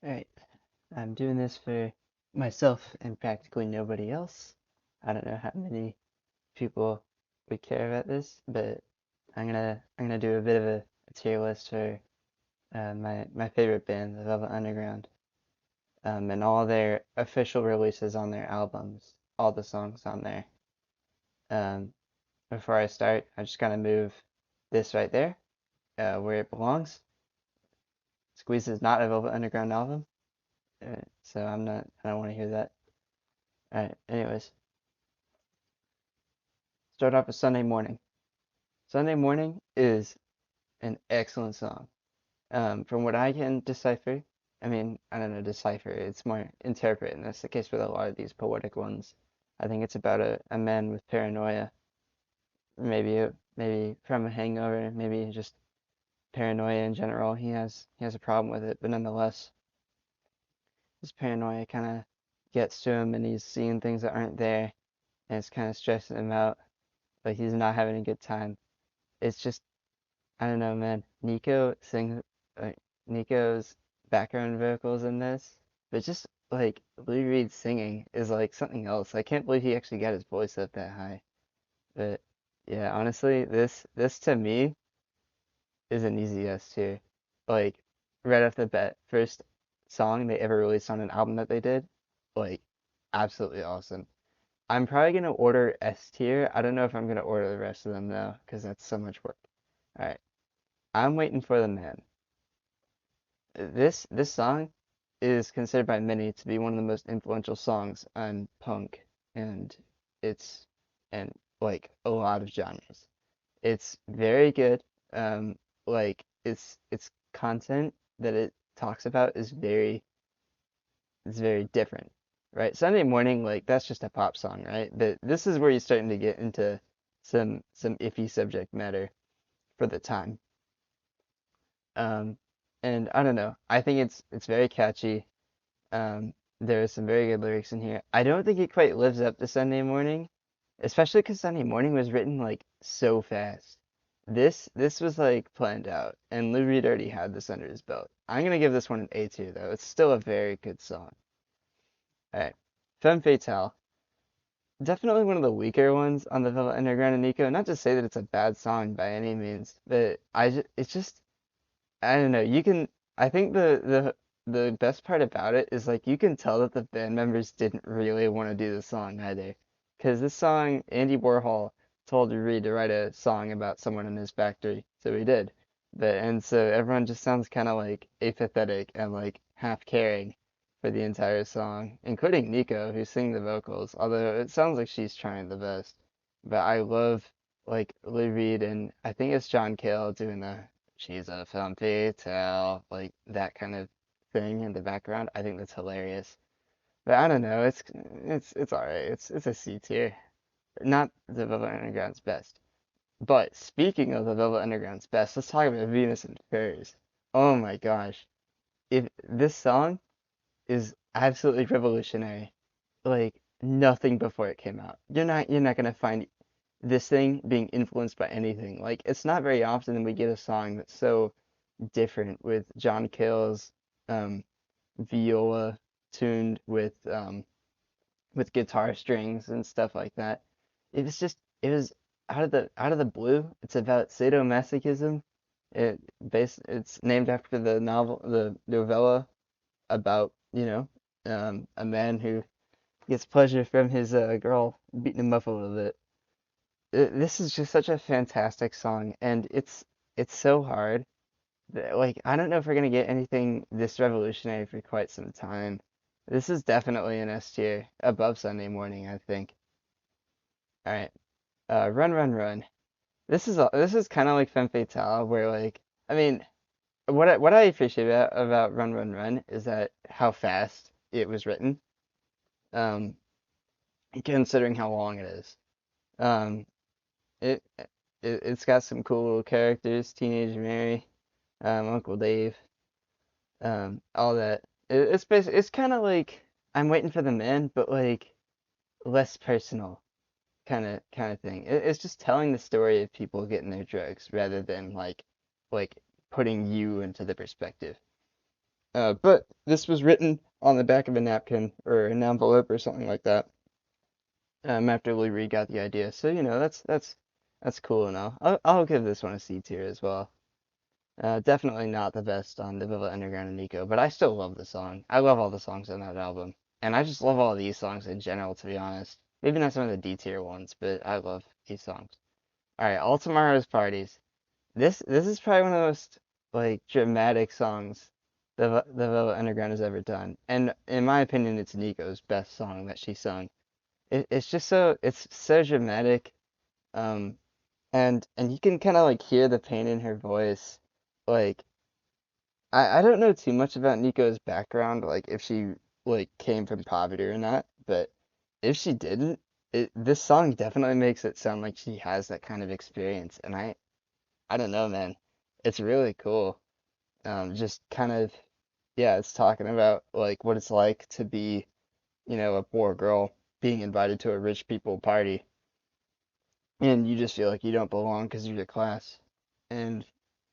Alright, I'm doing this for myself and practically nobody else. I don't know how many people would care about this, but I'm gonna do a bit of a tier list for my favorite band, the Velvet Underground, and all their official releases on their albums, all the songs on there. Um, Before I start, I just gotta move this right there, where it belongs. Squeeze is not a Velvet Underground album, so I don't want to hear that. Alright, anyways. Start off with Sunday Morning. Sunday Morning is an excellent song. From what I can decipher, I mean, I don't know, decipher, it's more interpret, and that's the case with a lot of these poetic ones. I think it's about a man with paranoia, maybe from a hangover, maybe just paranoia in general. He has a problem with it, but nonetheless, his paranoia kind of gets to him, and he's seeing things that aren't there, and it's kind of stressing him out, like he's not having a good time. It's just I don't know, man. Nico's background vocals in this, but just like Lou Reed singing is like something else. I can't believe he actually got his voice up that high. But yeah, honestly, this to me is an easy S tier. Like right off the bat, first song they ever released on an album that they did, like absolutely awesome. I'm probably gonna order S tier. I don't know if I'm gonna order the rest of them though, because that's so much work. All right, I'm waiting for the man. This song is considered by many to be one of the most influential songs on punk and it's and like a lot of genres. It's very good. Like its content that it talks about is very different, right? Sunday Morning, like that's just a pop song, right? But this is where you're starting to get into some iffy subject matter for the time. Um, and I don't know. I think it's very catchy. There are some very good lyrics in here. I don't think it quite lives up to Sunday Morning, especially because Sunday Morning was written like so fast. This was like planned out, and Lou Reed already had this under his belt. I'm gonna give this one an A tier though. It's still a very good song. All right, Femme Fatale, definitely one of the weaker ones on the Velvet Underground and Nico. Not to say that it's a bad song by any means, but it's just I don't know. I think the best part about it is like you can tell that the band members didn't really want to do the song either. Because this song, Andy Warhol told Reed to write a song about someone in his factory, so he did. And so everyone just sounds kind of like apathetic and like half caring for the entire song, including Nico, who's singing the vocals. Although it sounds like she's trying the best. But I love like Lou Reed and I think it's John Cale doing the she's a femme fatale, like that kind of thing in the background. I think that's hilarious. But I don't know, it's alright. It's a C tier. Not the Velvet Underground's best. But speaking of the Velvet Underground's best, let's talk about Venus and Fairies. Oh my gosh. If this song is absolutely revolutionary. Like nothing before it came out. You're not gonna find this thing being influenced by anything. Like it's not very often that we get a song that's so different with John Cale's um, viola tuned with guitar strings and stuff like that. It was out of the blue. It's about sadomasochism. It's named after the novella about a man who gets pleasure from his girl beating him up a little bit. This is just such a fantastic song, and it's so hard. Like, I don't know if we're gonna get anything this revolutionary for quite some time. This is definitely an S tier, above Sunday Morning, I think. All right, Run Run Run. This is kind of like Femme Fatale, where like, I mean, what I appreciate about Run Run Run is that how fast it was written, um, considering how long it is. Um, it, it's got some cool little characters, Teenage Mary, Uncle Dave. All that. It's kind of like I'm waiting for the man, but like less personal, kind of thing. It's just telling the story of people getting their drugs rather than like putting you into the perspective. But this was written on the back of a napkin or an envelope or something like that. After Lou Reed got the idea, so that's cool and all. I'll give this one a C tier as well. Definitely not the best on the Velvet Underground and Nico, but I still love the song. I love all the songs on that album, and I just love all these songs in general, to be honest. Maybe not some of the D tier ones, but I love these songs. All right, All Tomorrow's Parties. This is probably one of the most like dramatic songs the Velvet Underground has ever done, and in my opinion, it's Nico's best song that she sung. It's just it's so dramatic, um, and you can kind of like hear the pain in her voice. Like I don't know too much about Nico's background, like if she like came from poverty or not, but if she didn't, this song definitely makes it sound like she has that kind of experience, and I don't know, man. It's really cool. Just kind of, yeah, it's talking about like what it's like to be, a poor girl being invited to a rich people party, and you just feel like you don't belong because of your class. And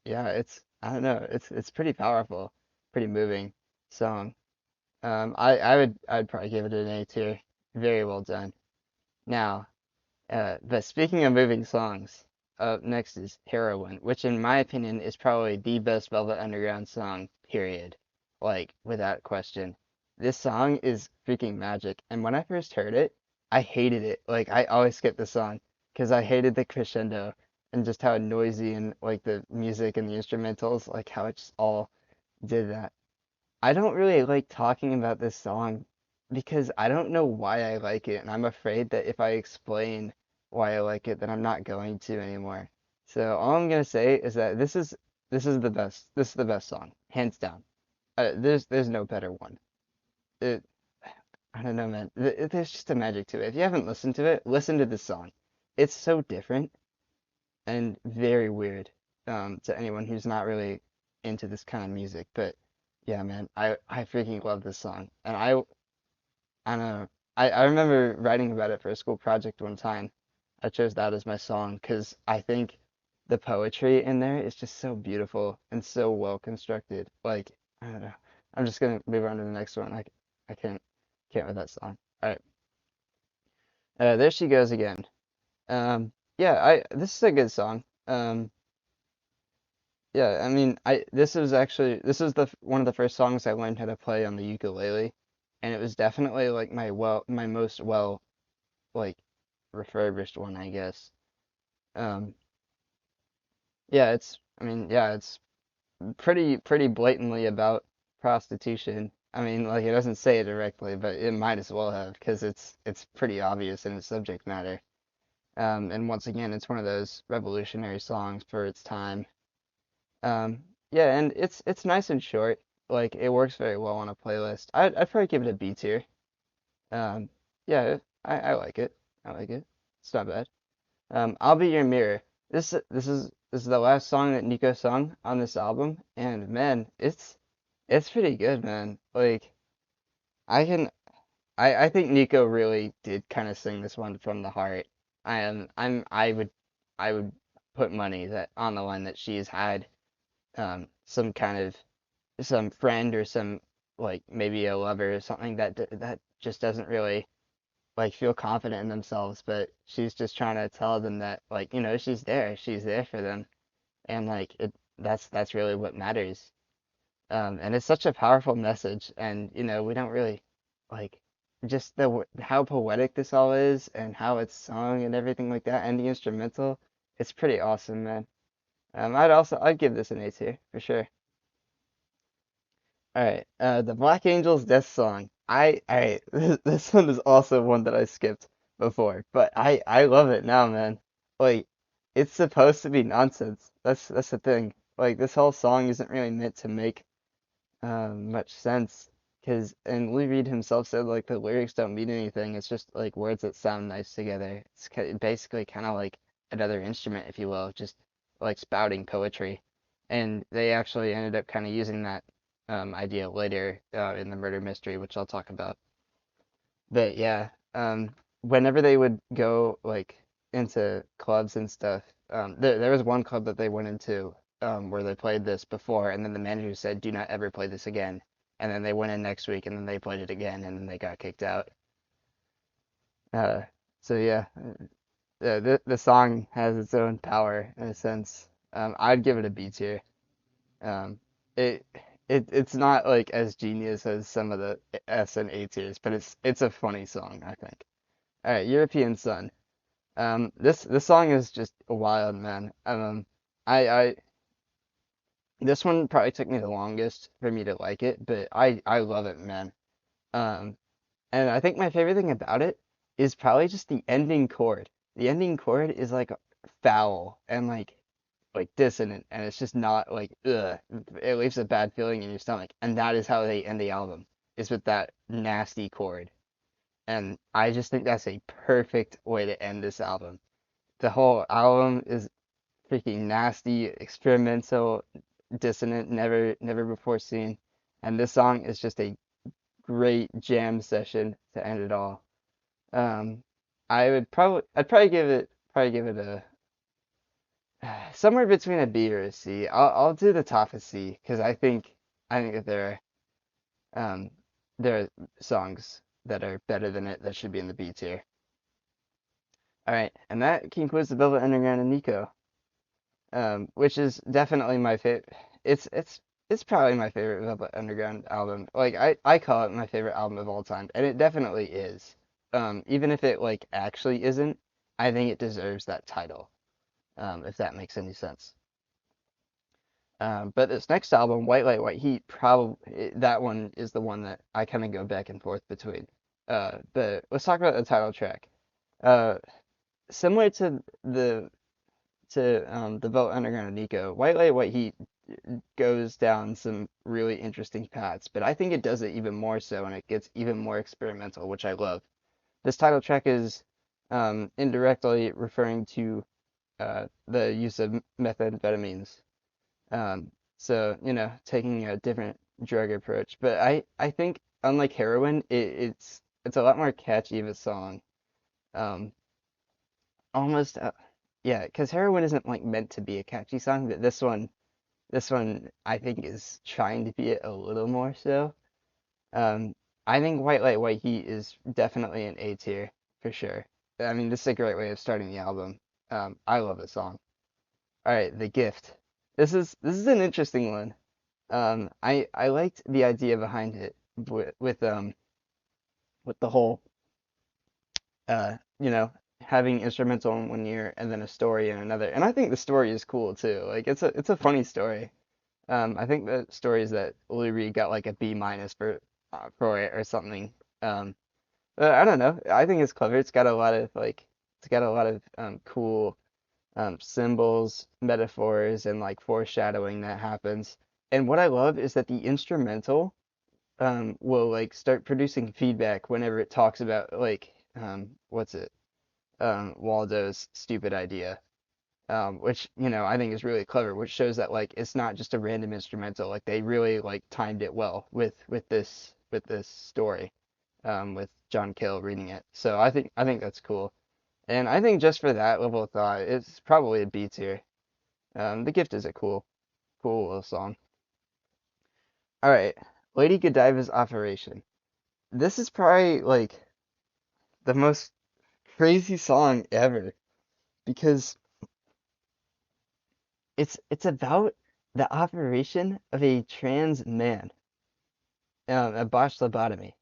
yeah, I don't know, it's pretty powerful, pretty moving song. I'd probably give it an A tier. Very well done. Now, but speaking of moving songs, up next is Heroine, which in my opinion is probably the best Velvet Underground song, period. Like, without question. This song is freaking magic. And when I first heard it, I hated it. Like, I always skip the song because I hated the crescendo and just how noisy and like the music and the instrumentals, like how it just all did that. I don't really like talking about this song because I don't know why I like it, and I'm afraid that if I explain why I like it, then I'm not going to anymore. So all I'm gonna say is that this is the best. This is the best song, hands down. There's no better one. It I don't know, man. There's just a magic to it. If you haven't listened to it, listen to this song. It's so different and very weird to anyone who's not really into this kind of music. But yeah, man, I freaking love this song, and I don't know. I remember writing about it for a school project one time. I chose that as my song because I think the poetry in there is just so beautiful and so well constructed. Like I don't know. I'm just gonna move on to the next one. I can't with that song. All right, there she goes again. Yeah, I this is a good song. Yeah, I mean, I this is one of the first songs I learned how to play on the ukulele, and it was definitely like my most well like refurbished one, I guess. Um, yeah, it's pretty blatantly about prostitution. I mean, like it doesn't say it directly, but it might as well have because it's pretty obvious in its subject matter. And once again, it's one of those revolutionary songs for its time. Yeah, and it's nice and short. Like it works very well on a playlist. I'd probably give it a B tier. Um, yeah, I like it. I like it. It's not bad. I'll Be Your Mirror. This is the last song that Nico sung on this album, and man, it's pretty good, man. Like I can I think Nico really did kind of sing this one from the heart. I would put money that on the line that she's had some kind of some friend or some like maybe a lover or something that just doesn't really like feel confident in themselves, but she's just trying to tell them that like she's there for them, and like that's really what matters. And it's such a powerful message, and we don't really like just how poetic this all is and how it's sung and everything like that, and the instrumental. It's pretty awesome, man. I'd give this an A tier for sure. All right, the Black Angels Death Song. All right, this one is also one that I skipped before, but I love it now, man. Like, it's supposed to be nonsense. That's the thing. Like, this whole song isn't really meant to make much sense, and Lee Reed himself said like the lyrics don't mean anything. It's just like words that sound nice together. Basically kind of like another instrument, if you will, just like spouting poetry. And they actually ended up kind of using that idea later in the murder mystery, which I'll talk about. But yeah, whenever they would go like into clubs and stuff, there was one club that they went into where they played this before, and then the manager said, "Do not ever play this again." and then they went in next week, and then they played it again, and then they got kicked out. Uh, so yeah, the song has its own power in a sense. I'd give it a B tier. Um, it it's not like as genius as some of the S and A tiers, but it's a funny song, I think. All right, European Sun. This song is just wild, man. I this one probably took me the longest for me to like it, but I love it, man. Um, and I think my favorite thing about it is probably just the ending chord. The ending chord is like foul and like dissonant, and it's just not like ugh. It leaves a bad feeling in your stomach, and that is how they end the album, is with that nasty chord. And I just think that's a perfect way to end this album. The whole album is freaking nasty, experimental, dissonant, never before seen. And this song is just a great jam session to end it all. Um, I'd probably give it a somewhere between a B or a C. I'll do the top of C because I think that um there are songs that are better than it that should be in the B tier. All right, and that concludes the Velvet Underground and Nico, which is definitely my favorite. It's probably my favorite Velvet Underground album. Like I call it my favorite album of all time, and it definitely is. Even if it like actually isn't, I think it deserves that title. If that makes any sense. But this next album, White Light, White Heat, probably that one is the one that I kind of go back and forth between. But let's talk about the title track. Uh, Similar to the Velvet Underground and Nico, White Light, White Heat goes down some really interesting paths, but I think it does it even more so, and it gets even more experimental, which I love. This title track is indirectly referring to the use of methamphetamines. So, taking a different drug approach. But I think unlike heroin, it's a lot more catchy of a song. Um, almost, yeah, because heroin isn't like meant to be a catchy song, but this one I think is trying to be it a little more so. Um, I think White Light, White Heat is definitely an A tier for sure. I mean, this is a great way of starting the album. I love this song. All right, The Gift. This is an interesting one. I liked the idea behind it with the whole uh you know having instrumental in one ear and then a story in another. And I think the story is cool too. Like it's a funny story. I think the story is that Lou Reed got like a B minus for it or something. But I don't know. I think it's clever. It's got a lot of cool symbols, metaphors, and like foreshadowing that happens. And what I love is that the instrumental will like start producing feedback whenever it talks about like what's it Waldo's stupid idea, which I think is really clever, which shows that like it's not just a random instrumental. Like they really like timed it well with this story, with John Cale reading it. So I think that's cool. And I think just for that level of thought, it's probably a B tier. The Gift is a cool little song. All right, Lady Godiva's Operation. This is probably like the most crazy song ever because it's about the operation of a trans man, a botched lobotomy.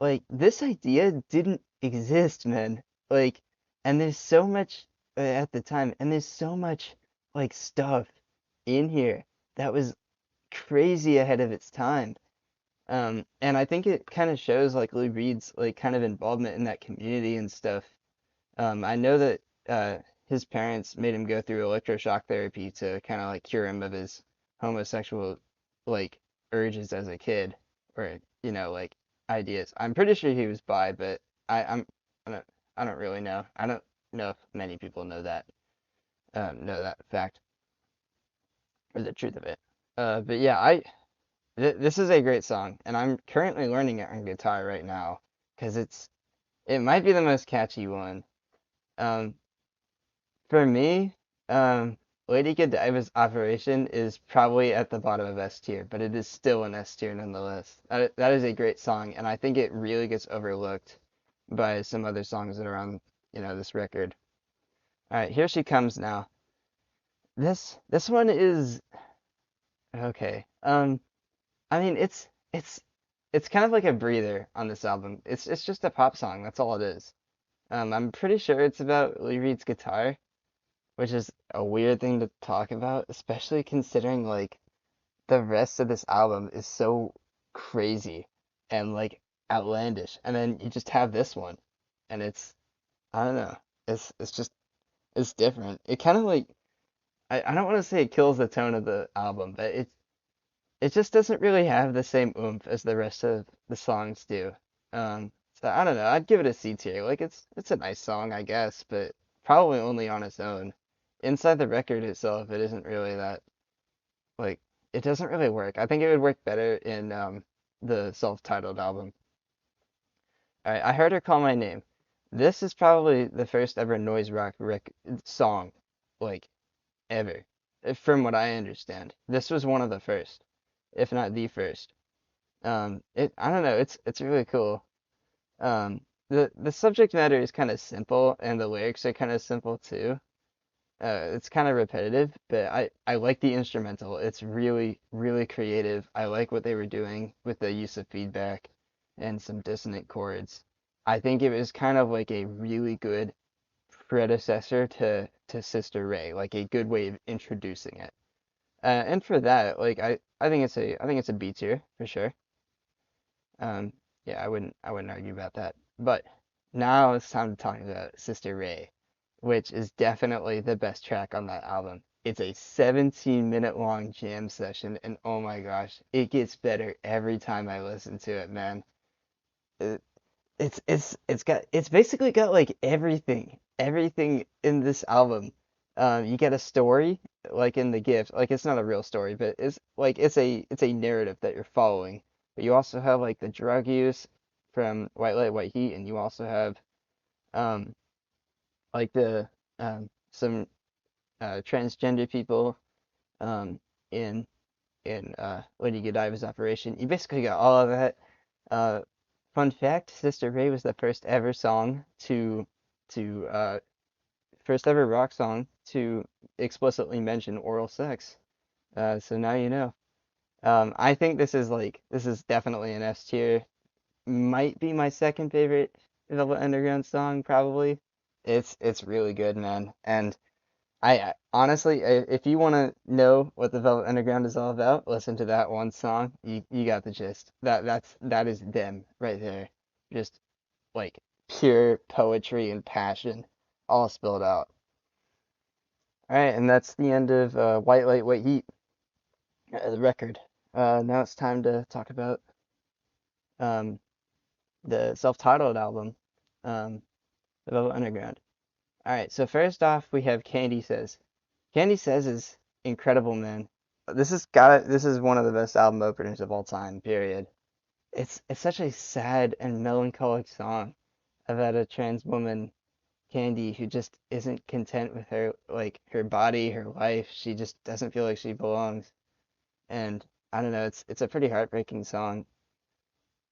Like this idea didn't exist, man. Like, and there's so much at the time, and there's so much like stuff in here that was crazy ahead of its time. And I think it kind of shows like Lou Reed's like kind of involvement in that community and stuff. I know that his parents made him go through electroshock therapy to kind of like cure him of his homosexual like urges as a kid, or like ideas. I'm pretty sure he was bi, but I don't I don't really know. I don't know if many people know that fact or the truth of it. But yeah, this is a great song, and I'm currently learning it on guitar right now because it might be the most catchy one. Um, For me, Lady Godiva's Operation is probably at the bottom of S tier, but it is still an S tier nonetheless. That is a great song, and I think it really gets overlooked by some other songs that are on, this record. All right, here she comes now. This one is okay. I mean, it's kind of like a breather on this album. It's just a pop song. That's all it is. I'm pretty sure it's about Lee Reed's guitar, which is a weird thing to talk about, especially considering like the rest of this album is so crazy and like outlandish, and then you just have this one, and I don't know, it's just it's different. It kind of like I don't want to say it kills the tone of the album, but it just doesn't really have the same oomph as the rest of the songs do. So I don't know. I'd give it a C tier. Like it's a nice song, I guess, but probably only on its own. Inside the record itself, it isn't really that like it doesn't really work. I think it would work better in the self-titled album. All right, I heard her call my name. This is probably the first ever noise rock song, like ever, from what I understand. This was one of the first, if not the first. I don't know. It's really cool. The subject matter is kind of simple, and the lyrics are kind of simple too. It's kind of repetitive, but I like the instrumental. It's really, really creative. I like what they were doing with the use of feedback and some dissonant chords. I think it was kind of like a really good predecessor to Sister Ray, like a good way of introducing it. And for that, like I think it's a B tier for sure. Um, yeah, I wouldn't argue about that. But now it's time to talk about Sister Ray, which is definitely the best track on that album. It's a 17-minute long jam session, and oh my gosh, it gets better every time I listen to it, man. It, it's basically got like everything in this album. You get a story like in the gift, like it's not a real story, but it's a narrative that you're following. But you also have like the drug use from White Light, White Heat, and you also have um like the some transgender people um in Lady Godiva's operation. You basically got all of that. Uh, Fun fact, Sister Ray was the to first ever rock song to explicitly mention oral sex. So now you know. I think this is definitely an S tier. Might be my second favorite Velvet Underground song, probably. It's really good, man. And honestly, if you want to know what the Velvet Underground is all about, listen to that one song. You got the gist. That is them right there. Just like pure poetry and passion, all spilled out. All right, and that's the end of White Light, White Heat, the record. Now it's time to talk about um, the self-titled album, um, The Velvet Underground. All right, so first off, we have Candy Says. Candy Says is incredible, man. This is one of the best album openers of all time, period. It's such a sad and melancholic song about a trans woman, Candy, who just isn't content with her body, her life. She just doesn't feel like she belongs. And I don't know, it's a pretty heartbreaking song.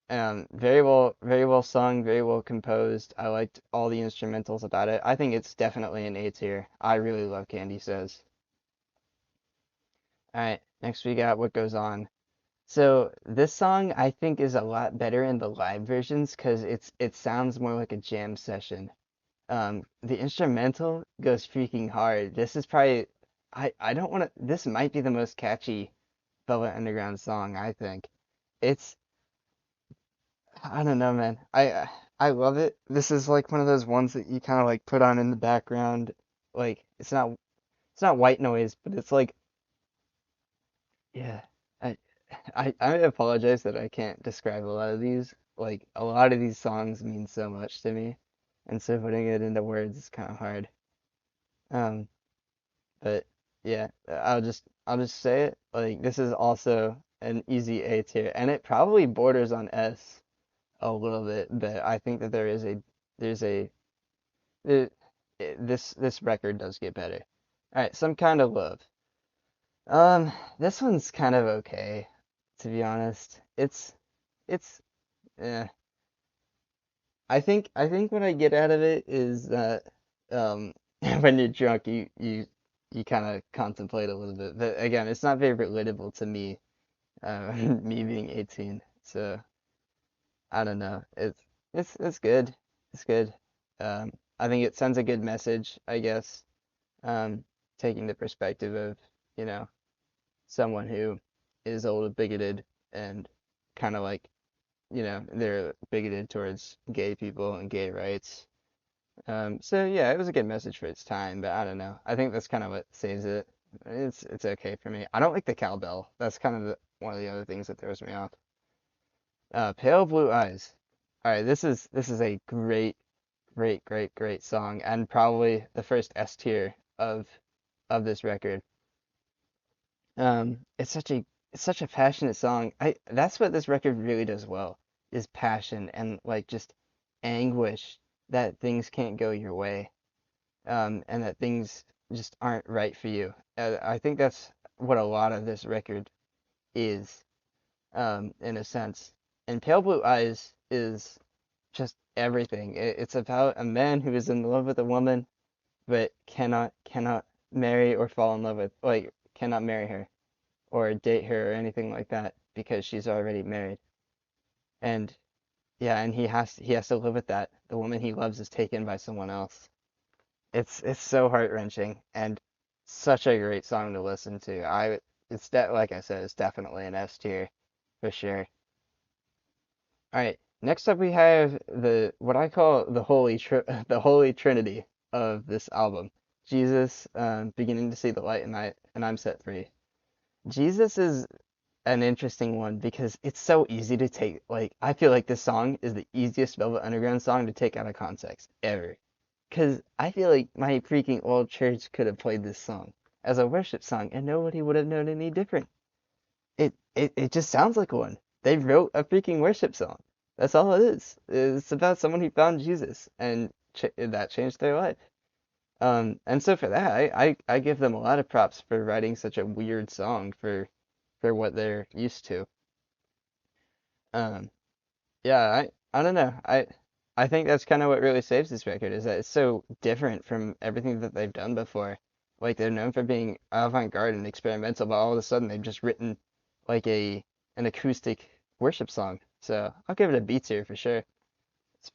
Very well sung, very well composed. I liked all the instrumentals about it. I think it's definitely an A tier. I really love Candy Says. All right, next we got What Goes On. So this song I think is a lot better in the live versions because it sounds more like a jam session. The instrumental goes freaking hard. This is probably I don't want to. This might be the most catchy Velvet Underground song, I think. It's I don't know, man. I love it. This is like one of those ones that you kind of like put on in the background. Like it's not white noise, but it's like yeah. I I apologize that I can't describe a lot of these. Like a lot of these songs mean so much to me, and so putting it into words is kind of hard. Um, but yeah, I'll just say it. Like this is also an easy A tier, and it probably borders on S a little bit, but I think that there's a there, this record does get better. All right, Some Kind of Love. Um, this one's kind of okay, to be honest. It's eh. I think what I get out of it is that um when you're drunk you kind of contemplate a little bit. But again, it's not very relatable to me, me being 18. So I don't know. It's good. It's good. I think it sends a good message, I guess. Um, Taking the perspective of, you know, someone who is a little bigoted and kind of like, they're bigoted towards gay people and gay rights. So yeah, it was a good message for its time, but I don't know. I think that's kind of what saves it. It's okay for me. I don't like the cowbell. That's kind of one of the other things that throws me off. Pale Blue Eyes. All right, this is a great, great, great, great song, and probably the first S tier of this record. It's such a passionate song. That's what this record really does well, is passion and like just anguish that things can't go your way, and that things just aren't right for you. I think that's what a lot of this record is, in a sense. And Pale Blue Eyes is just everything. It's about a man who is in love with a woman, but cannot marry or fall in love with, like, cannot marry her or date her or anything like that because she's already married. And yeah, and he has to live with that. The woman he loves is taken by someone else. It's so heart-wrenching and such a great song to listen to. It's that, like I said, it's definitely an S tier for sure. All right, next up we have the what I call the holy trinity of this album. Jesus, beginning to see the light, and I'm set free. Jesus is an interesting one because it's so easy to take. Like, I feel like this song is the easiest Velvet Underground song to take out of context ever. Because I feel like my freaking old church could have played this song as a worship song and nobody would have known any different. It just sounds like one. They wrote a freaking worship song. That's all it is. It's about someone who found Jesus and that changed their life. And so for that, I give them a lot of props for writing such a weird song for what they're used to. Um, yeah, I don't know. I think that's kind of what really saves this record is that it's so different from everything that they've done before. Like, they're known for being avant-garde and experimental, but all of a sudden they've just written like an acoustic worship song. So I'll give it a B tier for sure.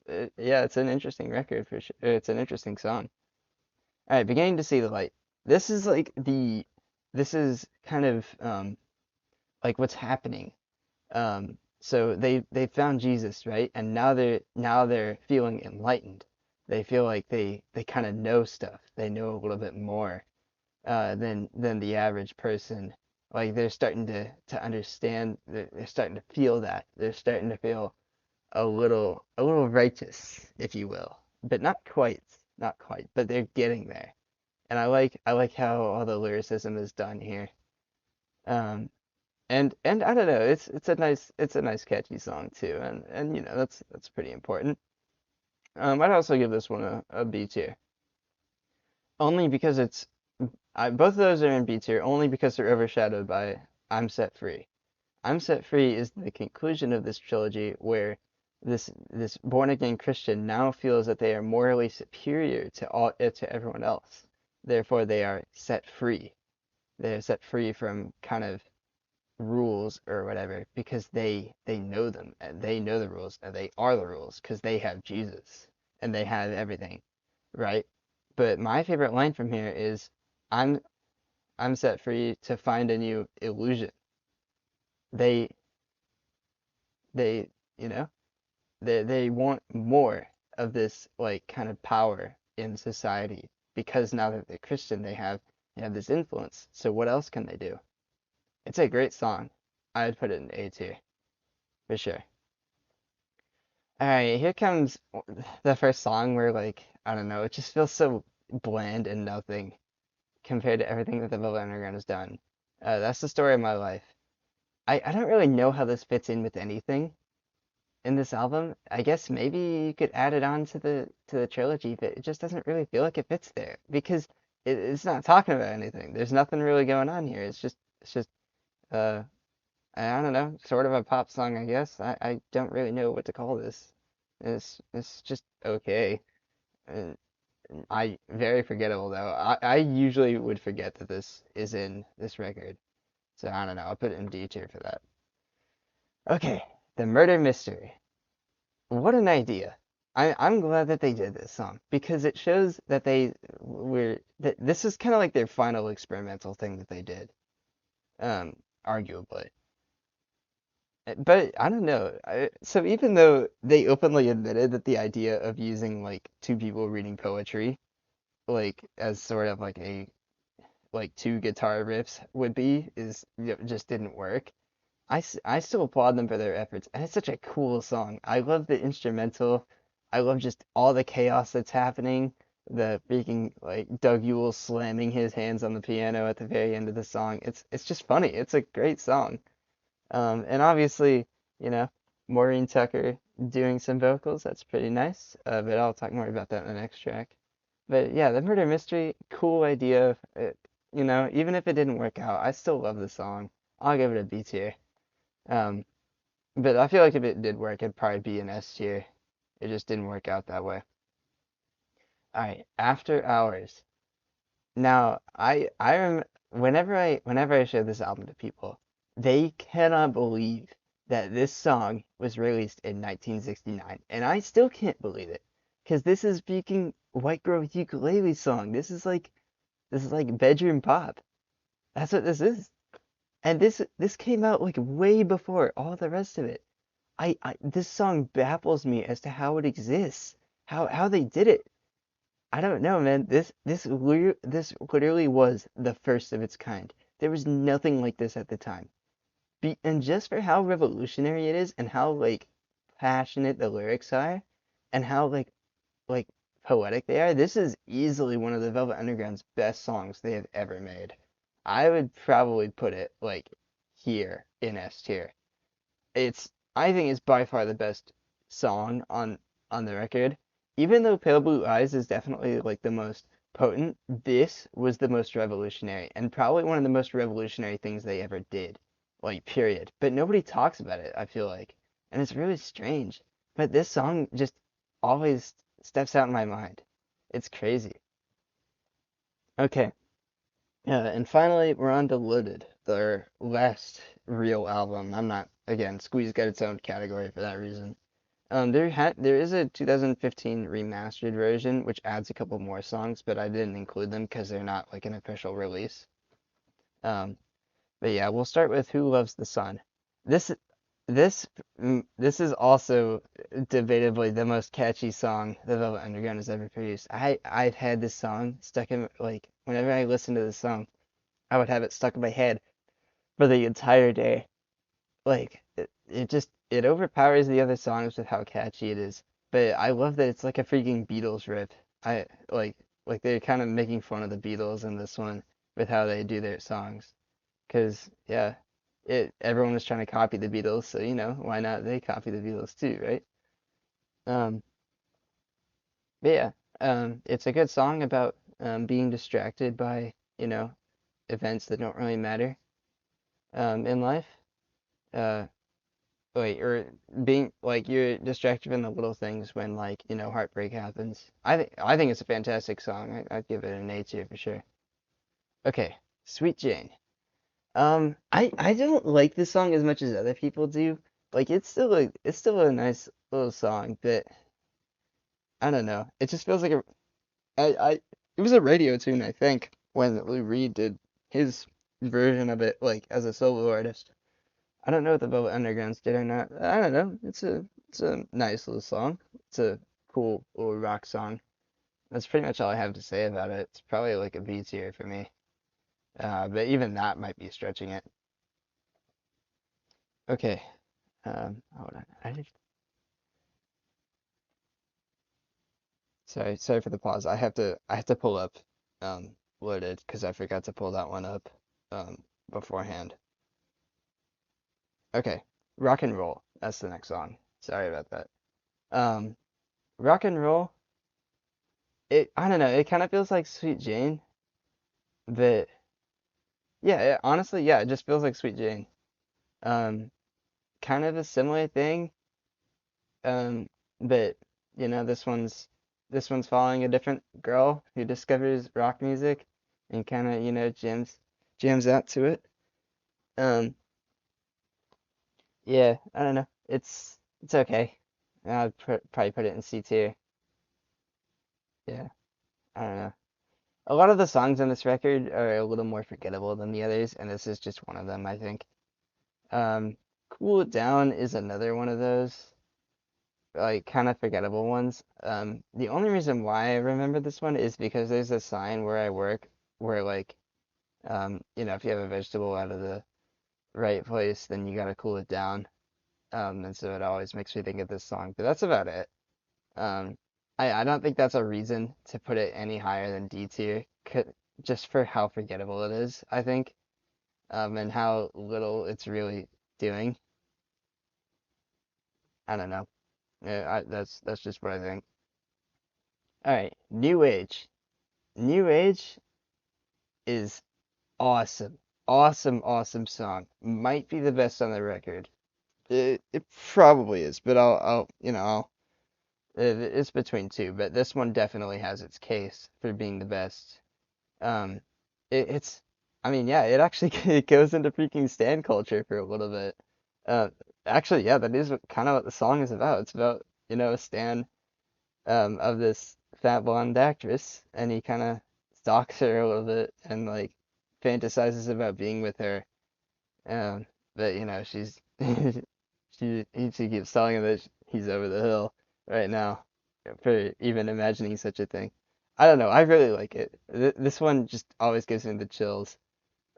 Yeah, it's an interesting record for sure. It's an interesting song. All right, beginning to see the light. This is like this is kind of like what's happening. So they found Jesus, right? And now they're feeling enlightened. They feel like they kind of know stuff. They know a little bit more than the average person. Like, they're starting to understand. They're starting to feel that. They're starting to feel a little righteous, if you will, but not quite. But they're getting there. And I like how all the lyricism is done here. Um, and I don't know, it's a nice catchy song too, and that's pretty important. I'd also give this one a B tier, only because both of those are in B tier, only because they're overshadowed by I'm Set Free. I'm Set Free is the conclusion of this trilogy where this born again Christian now feels that they are morally superior to everyone else. Therefore, they are set free. They are set free from kind of rules or whatever because they know them and they know the rules and they are the rules because they have Jesus and they have everything, right? But my favorite line from here is I'm I'm set free to find a new illusion. They they you know they want more of this like kind of power in society because now that they're Christian they have this influence. So what else can they do? It's a great song. I'd put it in A tier for sure. All right, here comes the first song where, like, I don't know, it just feels so bland and nothing compared to everything that the Velvet Underground has done. That's the story of my life. I don't really know how this fits in with anything in this album. I guess maybe you could add it on to the trilogy, but it just doesn't really feel like it fits there because it's not talking about anything. There's nothing really going on here. It's just uh I don't know, sort of a pop song, I guess. I don't really know what to call this. It's just okay. Uh, I very forgettable though. I usually would forget that this is in this record. So I don't know. I'll put it in D tier for that. Okay, the murder mystery. What an idea. I'm glad that they did this song because it shows that they were that this is kind of like their final experimental thing that they did. Um, Arguably. But I don't know. So even though they openly admitted that the idea of using like two people reading poetry, like as sort of like a like two guitar riffs would be, is just didn't work. I still applaud them for their efforts, and it's such a cool song. I love the instrumental. I love just all the chaos that's happening. The freaking like Doug Yule slamming his hands on the piano at the very end of the song. It's just funny. It's a great song. And obviously, you know, Maureen Tucker doing some vocals. That's pretty nice. But I'll talk more about that in the next track. But yeah, the murder mystery, cool idea. Even if it didn't work out, I still love the song. I'll give it a B tier. Um, but I feel like if it did work, it'd probably be an S tier. It just didn't work out that way. All right, After Hours. Now, whenever I show this album to people, they cannot believe that this song was released in 1969, and I still can't believe it, because this is speaking white girl ukulele song. This is like bedroom pop. That's what this is. And this came out like way before all the rest of it. This song baffles me as to how it exists, how they did it. I don't know, man. This literally was the first of its kind. There was nothing like this at the time. And just for how revolutionary it is and how like passionate the lyrics are and how like poetic they are, this is easily one of the Velvet Underground's best songs they have ever made. I would probably put it like here in S tier. I think it's by far the best song on the record. Even though Pale Blue Eyes is definitely like the most potent, this was the most revolutionary and probably one of the most revolutionary things they ever did. Like period. But nobody talks about it, I feel like. And it's really strange. But this song just always steps out in my mind. It's crazy. Okay. And finally, we're on to Loaded, their last real album. I'm not, again, Squeeze got its own category for that reason. There is a 2015 remastered version which adds a couple more songs, but I didn't include them because they're not like an official release. Um, but yeah, we'll start with Who Loves the Sun. This this is also debatably the most catchy song the Velvet Underground has ever produced. I've had this song stuck in like whenever I listen to this song, I would have it stuck in my head for the entire day. Like it overpowers the other songs with how catchy it is. But I love that it's like a freaking Beatles riff. I like they're kind of making fun of the Beatles in this one with how they do their songs. 'Cause yeah, it everyone was trying to copy the Beatles, so why not they copy the Beatles too, right? Um, but yeah, it's a good song about being distracted by events that don't really matter in life. Uh, or being like you're distracted from the little things when heartbreak happens. I think it's a fantastic song. I'd give it an A tier for sure. Okay, Sweet Jane. I don't like this song as much as other people do. Like it's still a nice little song, but I don't know. It just feels like I it was a radio tune, I think, when Lou Reed did his version of it like as a solo artist. I don't know if the Velvet Undergrounds did or not. I don't know. It's a nice little song. It's a cool little rock song. That's pretty much all I have to say about it. It's probably like a B tier for me. But even that might be stretching it. Okay. Hold on. Sorry for the pause. I have to pull up Loaded because I forgot to pull that one up beforehand. Okay. Rock and Roll. That's the next song. Sorry about that. Um, Rock and Roll. I don't know. It kind of feels like Sweet Jane. But yeah, honestly, yeah, it just feels like Sweet Jane. Um, kind of a similar thing. Um, but this one's following a different girl who discovers rock music and kind of, jams out to it. Um, yeah, I don't know. It's okay. I'd probably put it in C tier. Yeah, I don't know. A lot of the songs on this record are a little more forgettable than the others, and this is just one of them, I think. Um, Cool It Down is another one of those, like, kind of forgettable ones. The only reason why I remember this one is because there's a sign where I work where, like, if you have a vegetable out of the right place, then you gotta cool it down. And so it always makes me think of this song, but that's about it. Um, I don't think that's a reason to put it any higher than D tier, just for how forgettable it is, I think, and how little it's really doing. I don't know. Yeah, that's just what I think. All right, New Age. New Age is awesome, awesome, awesome song. Might be the best on the record. It probably is, but it's between two, but this one definitely has its case for being the best. Um, it's, I mean, yeah, it actually it goes into freaking stan culture for a little bit. Uh, Actually, yeah, that is kind of what the song is about. It's about, a stan of this fat blonde actress, and he kind of stalks her a little bit and like fantasizes about being with her. Um, but she's she keeps telling him that he's over the hill right now for even imagining such a thing. I don't know. I really like it. This one just always gives me the chills.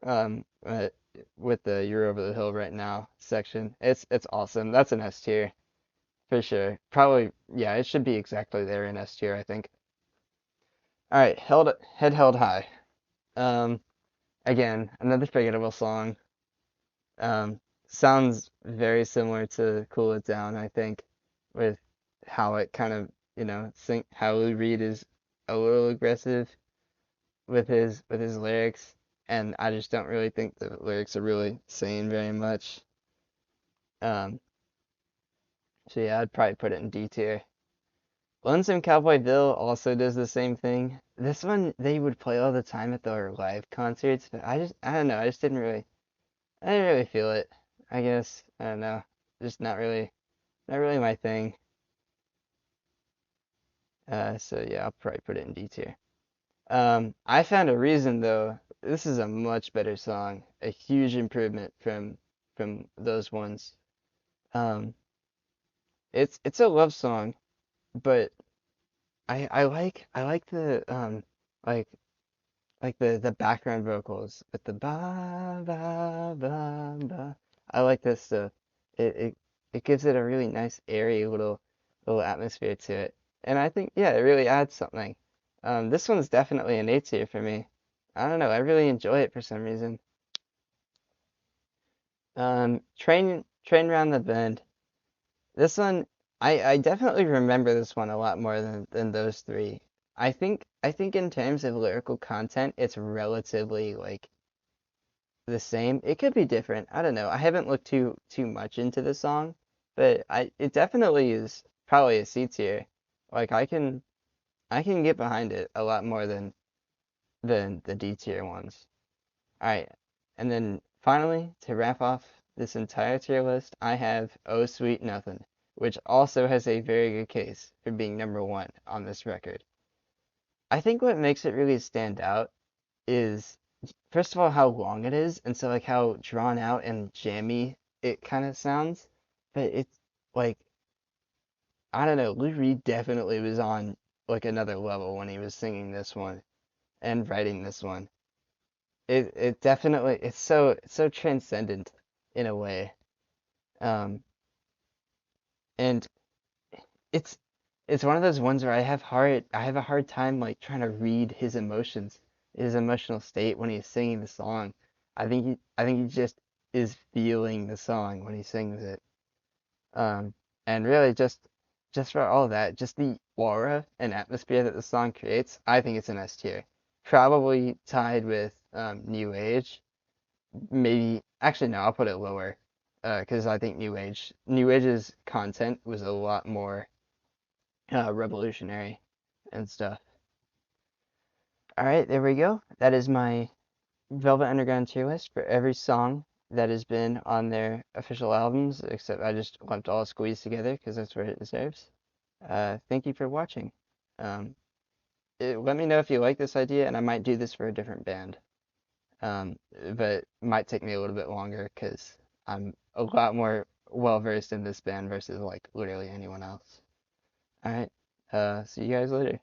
Uh, with the "You're Over the Hill Right Now" section, it's awesome. That's an S tier for sure. Probably, yeah, it should be exactly there in S tier, I think. All right, head held high. Um, Again, another forgettable song. Um, Sounds very similar to Cool It Down, I think, with how it kind of, how Lou Reed is a little aggressive with his lyrics, and I just don't really think the lyrics are really saying very much. Um, so yeah, I'd probably put it in D tier. Lonesome Cowboy Bill also does the same thing. This one they would play all the time at their live concerts, but I don't know, I didn't really feel it. I guess I don't know, just not really my thing. So yeah, I'll probably put it in D tier. I Found a Reason though. This is a much better song, a huge improvement from those ones. Um, it's a love song, but I like the like the background vocals with the ba ba ba ba. I like this stuff. It gives it a really nice airy little atmosphere to it. And I think yeah, it really adds something. This one's definitely an A tier for me. I don't know, I really enjoy it for some reason. Train Round the Bend. This one, I definitely remember this one a lot more than those three. I think in terms of lyrical content, it's relatively like the same. It could be different. I don't know. I haven't looked too much into the song, but it definitely is probably a C tier. Like I can get behind it a lot more than the D tier ones. All right, and then finally to wrap off this entire tier list, I have "Oh Sweet Nothing," which also has a very good case for being number one on this record. I think what makes it really stand out is first of all how long it is, and so like how drawn out and jammy it kind of sounds. But it's like I don't know, Lou Reed definitely was on like another level when he was singing this one and writing this one. It definitely it's so transcendent in a way. Um, and it's it's one of those ones where I have a hard time like trying to read his emotions, his emotional state when he's singing the song. I think he just is feeling the song when he sings it. Um, and really just for all that, just the aura and atmosphere that the song creates, I think it's an S tier. Probably tied with new age. Maybe actually no, I'll put it lower. 'Cause I think New Age's content was a lot more revolutionary and stuff. All right, there we go. That is my Velvet Underground tier list for every song that has been on their official albums, except I just lumped all Squeeze together because that's what it deserves. Thank you for watching. Um, Let me know if you like this idea, and I might do this for a different band. But it might take me a little bit longer because I'm a lot more well versed in this band versus like literally anyone else. All right, see you guys later.